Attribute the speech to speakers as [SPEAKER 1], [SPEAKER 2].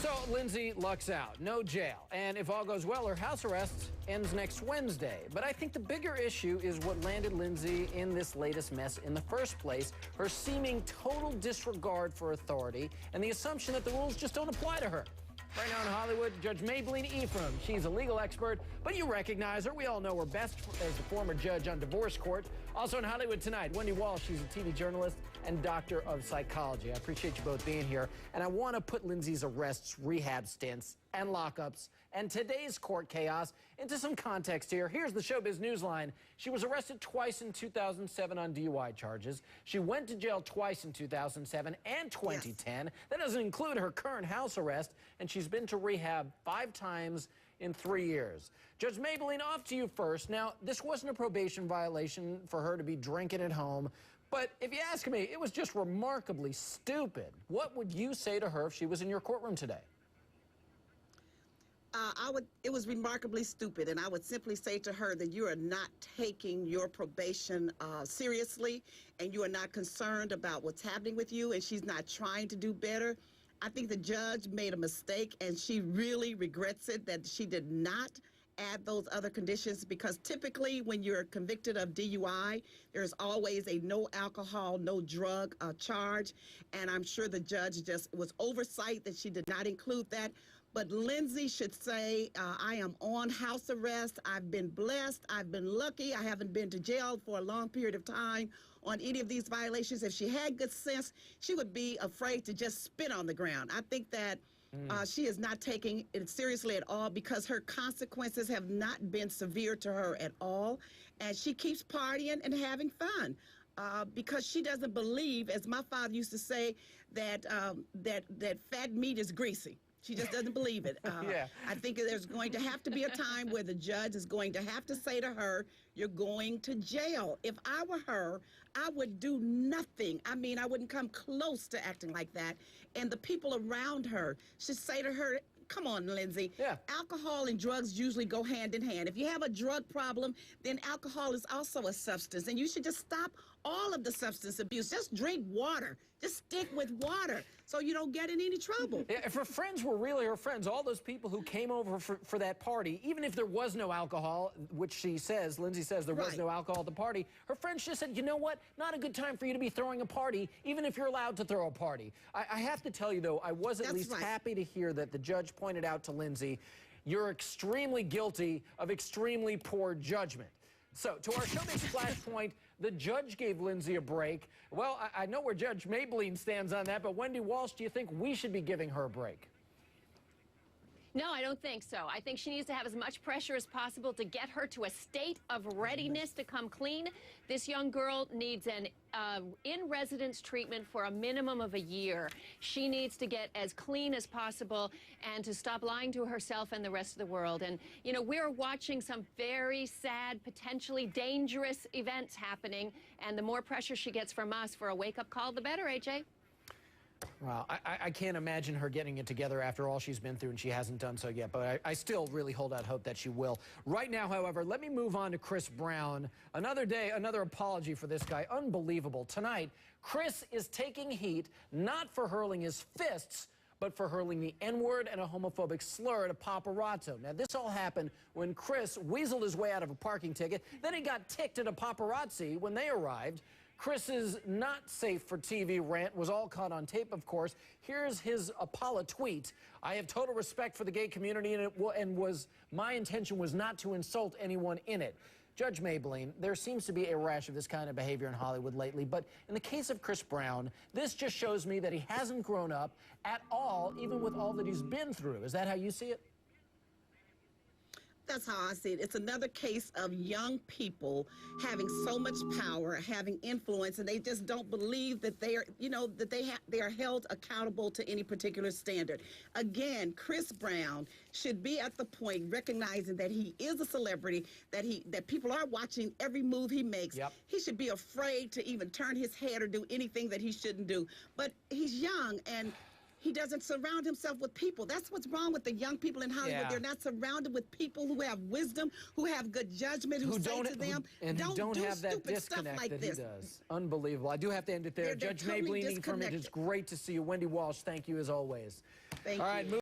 [SPEAKER 1] So Lindsay lucks out, no jail, and if all goes well, her house arrest ends next Wednesday. But I think the bigger issue is what landed Lindsay in this latest mess in the first place, her seeming total disregard for authority and the assumption that the rules just don't apply to her. Right now in Hollywood, Judge Mablean Ephraim. She's a legal expert, but you recognize her. We all know her best as the former judge on divorce court. Also in Hollywood tonight, Wendy Walsh. She's a TV journalist and doctor of psychology. I appreciate you both being here. And I want to put Lindsay's arrests, rehab stints, and lockups, and today's court chaos into some context here. Here's the Showbiz Newsline. She was arrested twice in 2007 on DUI charges. She went to jail twice in 2007 and 2010. Yes. That doesn't include her current house arrest, and she's been to rehab 5 times in 3 years. Judge Mablean, off to you first. Now, this wasn't a probation violation for her to be drinking at home, but if you ask me, it was just remarkably stupid. What would you say to her if she was in your courtroom today?
[SPEAKER 2] It was remarkably stupid, and I would simply say to her that you are not taking your probation seriously, and you are not concerned about what's happening with you, and she's not trying to do better. I think the judge made a mistake, and she really regrets it that she did not add those other conditions, because typically when you're convicted of DUI, there's always a no alcohol, no drug charge, and I'm sure the judge just was oversight that she did not include that. But Lindsay should say, I am on house arrest. I've been blessed. I've been lucky. I haven't been to jail for a long period of time on any of these violations. If she had good sense, she would be afraid to just spit on the ground. I think that she is not taking it seriously at all, because her consequences have not been severe to her at all. And she keeps partying and having fun. Because she doesn't believe, as my father used to say, that that fat meat is greasy. She just doesn't believe it.
[SPEAKER 1] Yeah.
[SPEAKER 2] I think there's going to have to be a time where the judge is going to have to say to her, you're going to jail. If I were her, I would do nothing. I mean, I wouldn't come close to acting like that. And the people around her should say to her, come on, Lindsay.
[SPEAKER 1] Yeah.
[SPEAKER 2] Alcohol and drugs usually go hand in hand. If you have a drug problem, then alcohol is also a substance, and you should just stop all of the substance abuse. Just drink water. Just stick with water so you don't get in any trouble.
[SPEAKER 1] Yeah, if her friends were really her friends, all those people who came over for that party, even if there was no alcohol, which she says, Lindsay says there was no alcohol at the party, her friends just said, you know what, not a good time for you to be throwing a party, even if you're allowed to throw a party. I have to tell you, though, I was at least happy to hear that the judge pointed out to Lindsay, you're extremely guilty of extremely poor judgment. So, to our Showbiz Flashpoint, the judge gave Lindsay a break. Well, I know where Judge Mablean stands on that, but Wendy Walsh, do you think we should be giving her a break?
[SPEAKER 3] No, I don't think so. I think she needs to have as much pressure as possible to get her to a state of readiness to come clean. This young girl needs an in-residence treatment for a minimum of a year. She needs to get as clean as possible and to stop lying to herself and the rest of the world. And, you know, we're watching some very sad, potentially dangerous events happening, and the more pressure she gets from us for a wake-up call, the better, AJ.
[SPEAKER 1] Well, I can't imagine her getting it together after all she's been through, and she hasn't done so yet, but I still really hold out hope that she will. Right now, however, let me move on to Chris Brown. Another day, another apology for this guy. Unbelievable. Tonight, Chris is taking heat not for hurling his fists, but for hurling the N-word and a homophobic slur at a paparazzo. Now, this all happened when Chris weaseled his way out of a parking ticket. Then he got ticked at a paparazzi when they arrived. Chris's not safe for TV rant was all caught on tape, of course. Here's his Apollo tweet. I have total respect for the gay community, and my intention was not to insult anyone in it. Judge Mablean, there seems to be a rash of this kind of behavior in Hollywood lately, but in the case of Chris Brown, this just shows me that he hasn't grown up at all, even with all that he's been through. Is that how you see it?
[SPEAKER 2] That's how I see it. It's another case of young people having so much power, having influence, and they just don't believe that they are, you know, that they are held accountable to any particular standard. Again, Chris Brown should be at the point recognizing that he is a celebrity, that people are watching every move he makes.
[SPEAKER 1] Yep.
[SPEAKER 2] He should be afraid to even turn his head or do anything that he shouldn't do. But he's young, and he doesn't surround himself with people. That's what's wrong with the young people in Hollywood. Yeah. They're not surrounded with people who have wisdom, who have good judgment, who say to them, don't
[SPEAKER 1] have that
[SPEAKER 2] stupid stuff like
[SPEAKER 1] that
[SPEAKER 2] this.
[SPEAKER 1] He does. Unbelievable. I do have to end it there.
[SPEAKER 2] They're
[SPEAKER 1] Judge Mablean, it's great to see you. Wendy Walsh, thank you as always.
[SPEAKER 2] Thank you.